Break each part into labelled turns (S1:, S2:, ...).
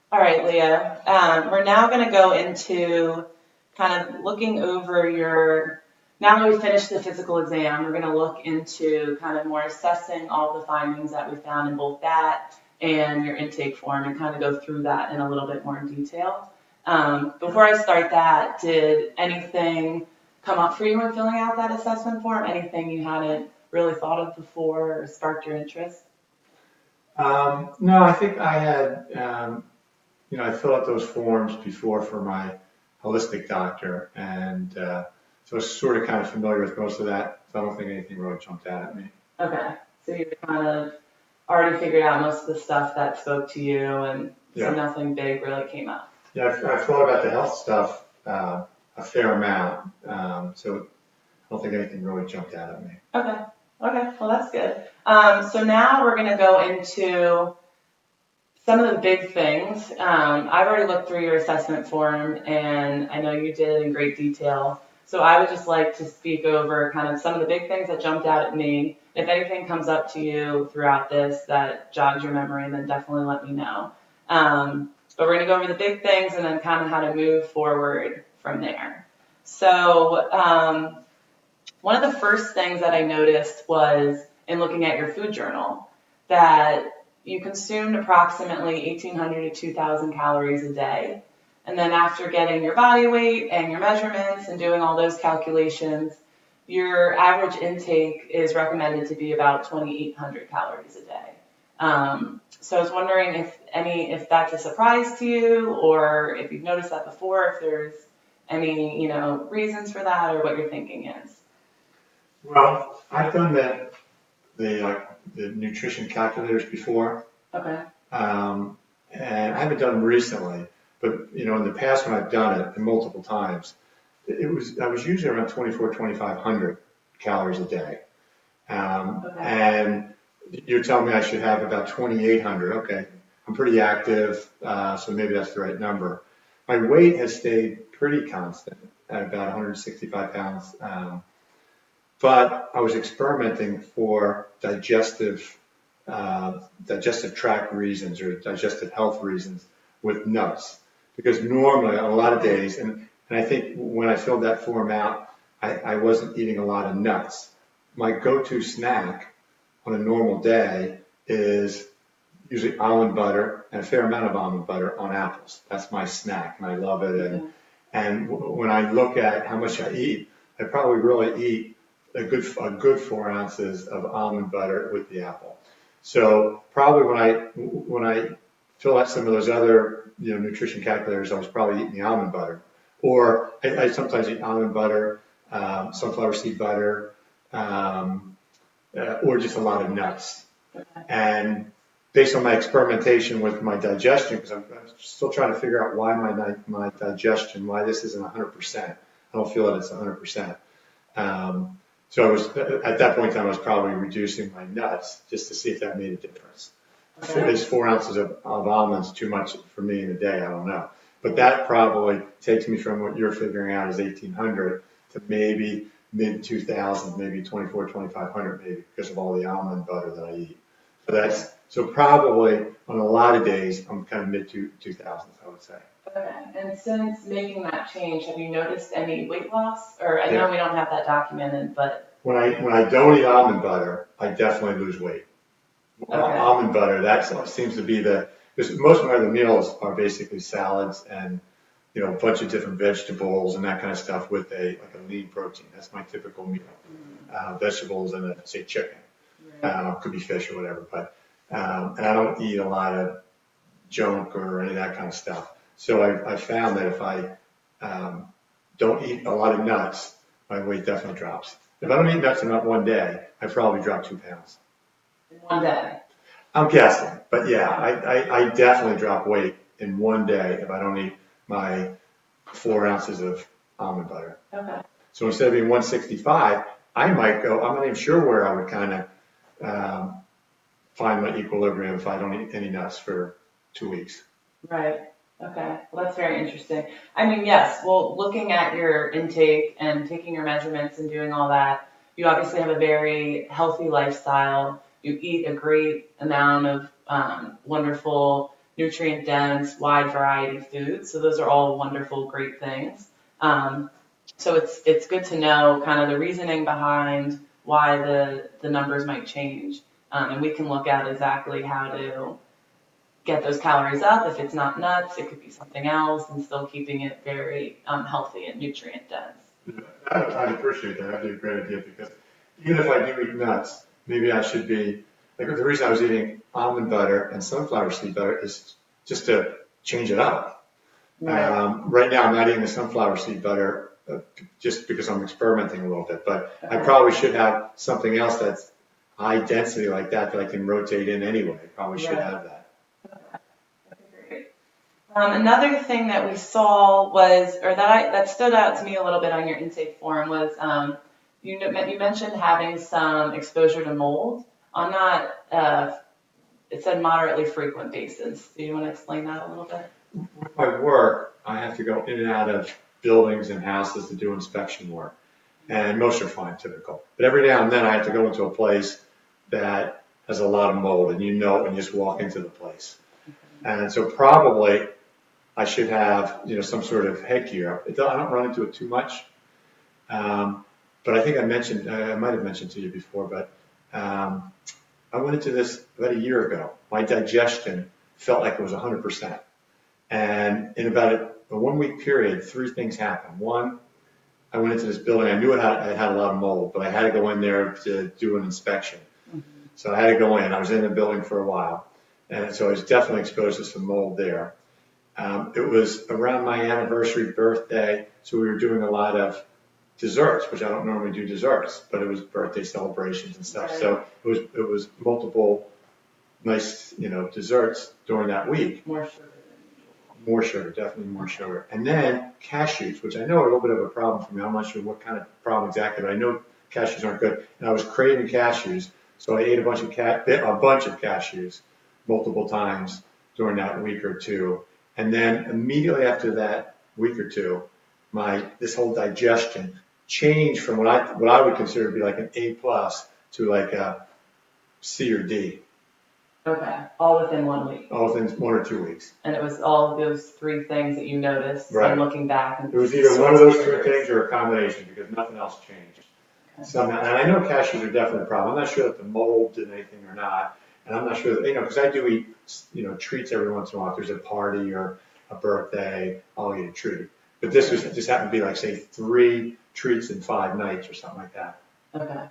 S1: All right, Leah. We're now going to go into kind of looking over now that we finished the physical exam, we're going to look into kind of more assessing all the findings that we found in both that and your intake form and kind of go through that in a little bit more detail. Before I start that, did anything come up for you when filling out that assessment form? Anything you hadn't really thought of before or sparked your interest?
S2: No, I think I had, I filled out those forms before for my holistic doctor, and so I was sort of kind of familiar with most of that. So I don't think anything really jumped out at me.
S1: Okay, so you kind of already figured out most of the stuff that spoke to you, and so
S2: Yeah,
S1: nothing big really came up.
S2: yeah, I've thought about the health stuff a fair amount, so I don't think anything really jumped out at me.
S1: Okay, okay, well that's good. So now we're going to go into some of the big things. I've already looked through your assessment form, and I know you did it in great detail. So I would just like to speak over kind of some of the big things that jumped out at me. If anything comes up to you throughout this that jogs your memory, then definitely let me know. But we're going to go over the big things and then kind of how to move forward from there. So one of the first things that I noticed was in looking at your food journal that you consumed approximately 1,800 to 2,000 calories a day. And then after getting your body weight and your measurements and doing all those calculations, your average intake is recommended to be about 2,800 calories a day. So I was wondering if that's a surprise to you, or if you've noticed that before, if there's any reasons for that, or what your thinking is.
S2: Well, I've done the nutrition calculators before,
S1: Okay.
S2: and I haven't done them recently. But in the past when I've done it, and multiple times, I was usually around 2,500 calories a day.
S1: Okay.
S2: And you're telling me I should have about 2,800. Okay, I'm pretty active, so maybe that's the right number. My weight has stayed pretty constant at about 165 pounds. But I was experimenting for digestive tract reasons or digestive health reasons with nuts. Because normally on a lot of days, and I think when I filled that form out, I wasn't eating a lot of nuts. My go-to snack on a normal day is usually almond butter and a fair amount of almond butter on apples. That's my snack, and I love it. And when I look at how much I eat, I probably really eat a good 4 ounces of almond butter with the apple. So probably when I fill out some of those other nutrition calculators, I was probably eating the almond butter, or I sometimes eat almond butter, sunflower seed butter, or just a lot of nuts. And based on my experimentation with my digestion, because I'm still trying to figure out why my digestion, why this isn't 100%. I don't feel that it's 100%. So I was at that point in time, I was probably reducing my nuts just to see if that made a difference.
S1: Okay.
S2: Is 4 ounces of almonds too much for me in a day? I don't know. But that probably takes me from what you're figuring out is 1,800 to maybe mid 2,000, maybe 24, 2,500 maybe because of all the almond butter that I eat. So probably on a lot of days, I'm kind of mid 2,000s, I would say.
S1: Okay. And since making that change, have you noticed any weight loss? Or I know
S2: Yeah.
S1: we don't have that documented, but
S2: When I don't eat almond butter, I definitely lose weight.
S1: okay.
S2: Almond butter, that seems to be because most of my other meals are basically salads and a bunch of different vegetables and that kind of stuff with a lean protein. That's my typical meal. Vegetables and say chicken.
S1: Right.
S2: Could be fish or whatever, but and I don't eat a lot of junk or any of that kind of stuff. So I found that if I don't eat a lot of nuts, my weight definitely drops. If I don't eat nuts in not one day, I probably drop 2 pounds.
S1: In one day.
S2: I'm guessing, but yeah, I definitely drop weight in one day if I don't eat my 4 ounces of almond butter.
S1: Okay.
S2: So instead of being 165, I might go, I'm not even sure where I would kind of find my equilibrium if I don't eat any nuts for 2 weeks.
S1: Right. Okay. Well, that's very interesting. I mean, yes. Well, looking at your intake and taking your measurements and doing all that, you obviously have a very healthy lifestyle. You eat a great amount of wonderful nutrient dense, wide variety foods. So those are all wonderful, great things. So it's good to know kind of the reasoning behind why the numbers might change. And we can look at exactly how to get those calories up. If it's not nuts, it could be something else, and still keeping it very healthy and nutrient dense.
S2: I'd appreciate that. That'd be a great idea because even if I do eat nuts, maybe I should be, like the reason I was eating almond butter and sunflower seed butter is just to change it up.
S1: Right.
S2: Right now I'm not eating the sunflower seed butter just because I'm experimenting a little bit, but I
S1: Okay.
S2: probably should have something else that's high density like that I can rotate in anyway. I probably should
S1: Right.
S2: have that.
S1: Okay, great. Another thing that we saw was, or that stood out to me a little bit on your intake form was, you mentioned having some exposure to mold on that. It said moderately frequent basis. Do you want to explain that a little bit?
S2: With my work, I have to go in and out of buildings and houses to do inspection work. And most are fine, typical. But every now and then I have to go into a place that has a lot of mold, and you know it when you just walk into the place. And so probably I should have, some sort of headgear. I don't run into it too much. But I think I might have mentioned to you before, but I went into this about a year ago. My digestion felt like it was 100%. And in about a 1 week period, three things happened. One, I went into this building. I knew it had a lot of mold, but I had to go in there to do an inspection. So I had to go in. I was in the building for a while. And so I was definitely exposed to some mold there. It was around my anniversary birthday, so we were doing a lot of desserts, which I don't normally do desserts, but it was birthday celebrations and stuff.
S1: Right.
S2: So it was multiple nice, desserts during that week.
S1: More sugar.
S2: More sugar, definitely more sugar. And then cashews, which I know are a little bit of a problem for me. I'm not sure what kind of problem exactly, but I know cashews aren't good. And I was craving cashews, so I ate a bunch of cashews multiple times during that week or two. And then immediately after that week or two, this whole digestion changed from what I would consider to be like an A plus to like a C or D.
S1: Okay, all within 1 week.
S2: All within 1 or 2 weeks.
S1: And it was all of those three things that you noticed
S2: Right.
S1: and looking back. And
S2: it was either one of those three things or a combination because nothing else changed.
S1: Okay.
S2: Somehow, and I know cashews are definitely a problem. I'm not sure that the mold did anything or not. And I'm not sure that, because I do eat, treats every once in a while. If there's a party or a birthday, I'll eat a treat. But this just happened to be like, say, 3 treats in 5 nights or something like that.
S1: Okay.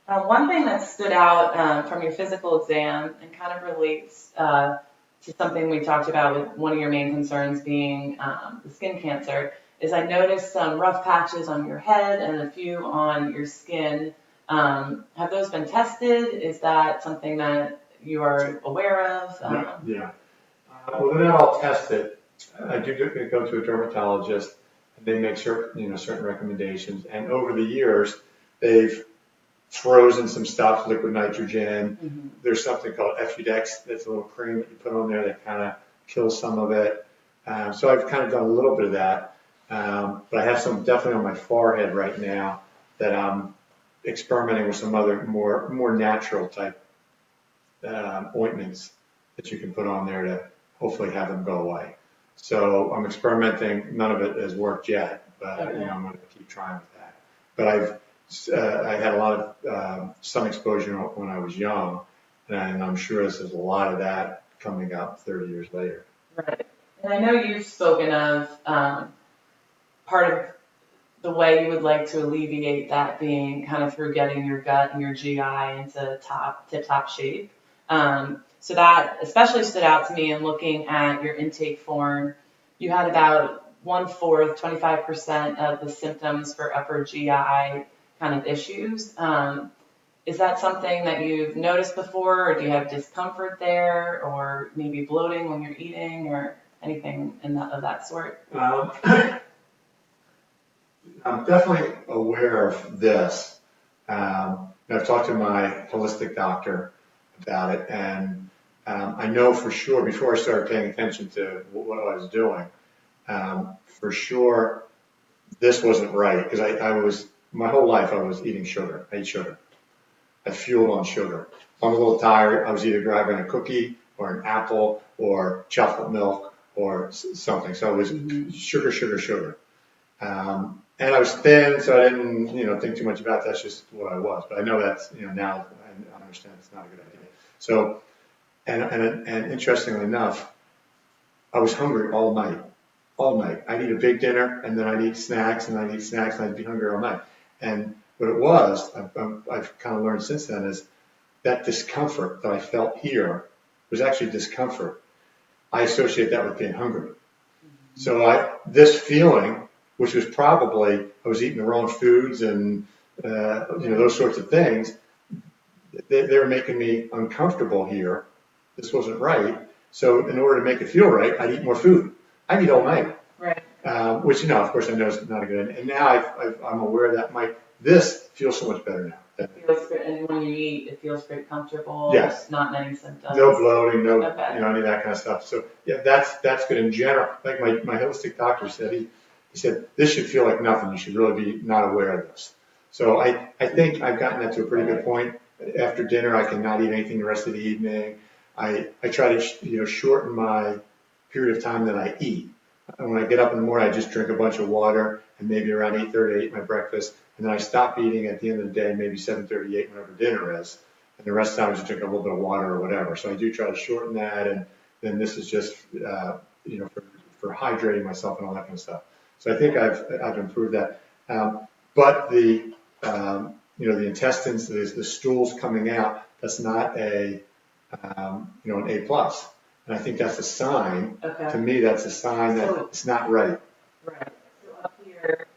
S1: One thing that stood out from your physical exam and kind of relates to something we talked about with one of your main concerns being the skin cancer is I noticed some rough patches on your head and a few on your skin. Have those been tested? Is that something that you are aware of?
S2: Yeah. Well, they're not all tested. I do go to a dermatologist, and they make certain recommendations. And over the years, they've frozen some stuff, liquid nitrogen.
S1: Mm-hmm.
S2: There's something called Effudex. That's a little cream that you put on there that kind of kills some of it. So I've kind of done a little bit of that. But I have some definitely on my forehead right now that I'm experimenting with some other more natural type ointments that you can put on there to hopefully have them go away. So I'm experimenting. None of it has worked yet, but
S1: Okay.
S2: I'm going to keep trying with that. But I had a lot of sun exposure when I was young, and I'm sure there's a lot of that coming up 30 years later.
S1: Right. And I know you've spoken of part of the way you would like to alleviate that being kind of through getting your gut and your GI into tip-top shape. So that especially stood out to me in looking at your intake form. You had about 1/4, 25% of the symptoms for upper GI kind of issues. Is that something that you've noticed before, or do you have discomfort there, or maybe bloating when you're eating, or anything of that sort?
S2: I'm definitely aware of this. I've talked to my holistic doctor about it, and I know for sure before I started paying attention to what I was doing, for sure this wasn't right because I was my whole life I was eating sugar. I ate sugar, I fueled on sugar. If I'm a little tired, I was either grabbing a cookie or an apple or chocolate milk or something. So it was sugar, sugar, sugar. And I was thin, so I didn't, think too much about that. That's just what I was. But I know that's, now I understand it's not a good idea. So, and interestingly enough, I was hungry all night, all night. I'd eat a big dinner, and then I'd eat snacks, and I'd eat snacks, and I'd be hungry all night. And what it was, I've kind of learned since then, is that discomfort that I felt here was actually discomfort. I associate that with being hungry. So this feeling, which was probably I was eating the wrong foods and those sorts of things, they were making me uncomfortable here. This wasn't right. So in order to make it feel right, I'd eat more food. I'd eat all night.
S1: Right.
S2: Which, of course, I know is not a good idea. And now I'm aware that this feels so much better now.
S1: It feels good, and when you eat, it feels pretty comfortable.
S2: Yes.
S1: Not many symptoms.
S2: No bloating, no,
S1: Okay.
S2: any of that kind of stuff. So yeah, that's good in general. Like my holistic doctor said, he said this should feel like nothing. You should really be not aware of this. So I think I've gotten that to a pretty good point. After dinner, I can not eat anything the rest of the evening. I try to shorten my period of time that I eat. And when I get up in the morning, I just drink a bunch of water, and maybe around 8:30 I eat my breakfast, and then I stop eating at the end of the day, maybe 7:38, whenever dinner is, and the rest of the time I just drink a little bit of water or whatever. So I do try to shorten that, and then this is just for hydrating myself and all that kind of stuff. So I think I've improved that. But the the intestines, the stools coming out, that's not an A plus. And I think that's a sign.
S1: Okay.
S2: To me, that's a sign that it's not right.
S1: Right. So up here,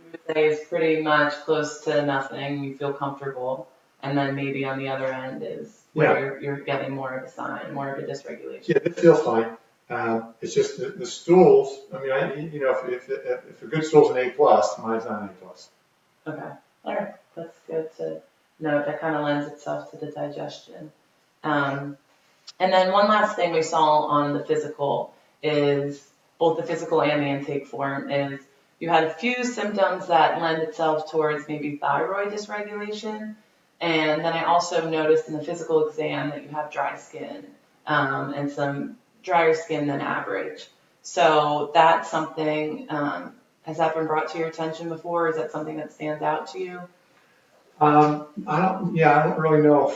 S1: you would say is pretty much close to nothing. You feel comfortable, and then maybe on the other end is where you're getting more of a sign, more of a dysregulation.
S2: Yeah, it feels fine. It's just the stools. I mean, if a good stool's an A plus, mine's not an A plus.
S1: Okay. All right. That's good to know. That kind of lends itself to the digestion. And then one last thing we saw on the physical is both the physical and the intake form is you had a few symptoms that lend itself towards maybe thyroid dysregulation. And then I also noticed in the physical exam that you have dry skin and some drier skin than average. So that's something, has that been brought to your attention before? Is that something that stands out to you?
S2: I don't really know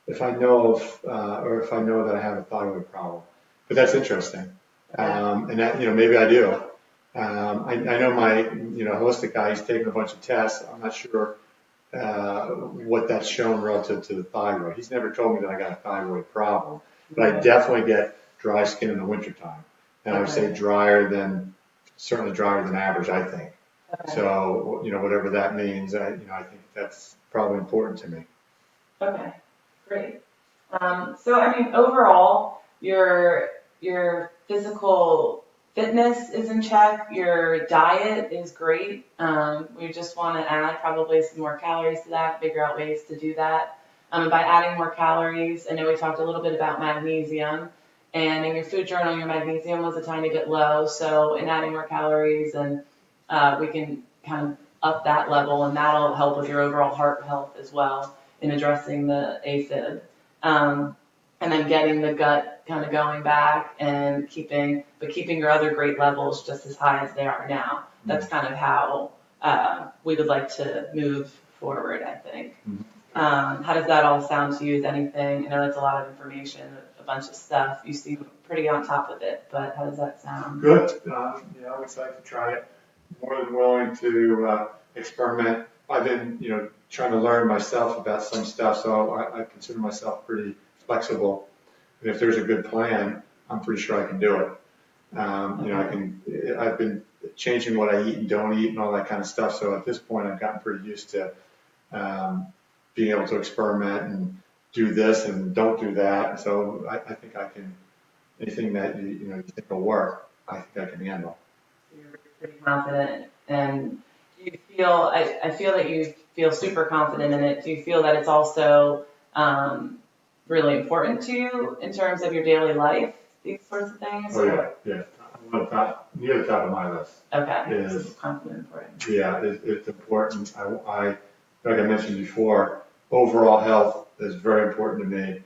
S2: if I know of or if I know that I have a thyroid problem, but that's interesting. And that maybe I do. I know my holistic guy. He's taken a bunch of tests. I'm not sure what that's shown relative to the thyroid. He's never told me that I got a thyroid problem, but I definitely get dry skin in the wintertime, and I would say certainly drier than average. I think. Okay. So whatever that means, I think that's probably important to me.
S1: Okay. Great. So I mean, overall, your physical fitness is in check. Your diet is great. We just want to add probably some more calories to that. Figure out ways to do that. By adding more calories, I know we talked a little bit about magnesium, and in your food journal, your magnesium was a tiny bit low. So in adding more calories, and we can kind of up that level, and that'll help with your overall heart health as well in addressing the AFib. And then getting the gut kind of going back and keeping your other great levels just as high as they are now. That's kind of how we would like to move forward, I think. How does that all sound to you? Is anything, I know that's a lot of information, a bunch of stuff. You seem pretty on top of it, but how does that sound?
S2: Good. I'm excited to try it. More than willing to experiment. I've been, trying to learn myself about some stuff, so I consider myself pretty flexible. And if there's a good plan, I'm pretty sure I can do it. I've been changing what I eat and don't eat and all that kind of stuff. So at this point, I've gotten pretty used to being able to experiment and do this and don't do that. So I think I can, anything that you think will work, I think I can handle.
S1: You're pretty confident, and do you feel? I feel that you feel super confident in it. Do you feel that it's also really important to you in terms of your daily life? These sorts of things.
S2: Oh yeah. Near the top of my list.
S1: Okay. Is confident important.
S2: Yeah, it's important. Like I mentioned before, overall health is very important to me.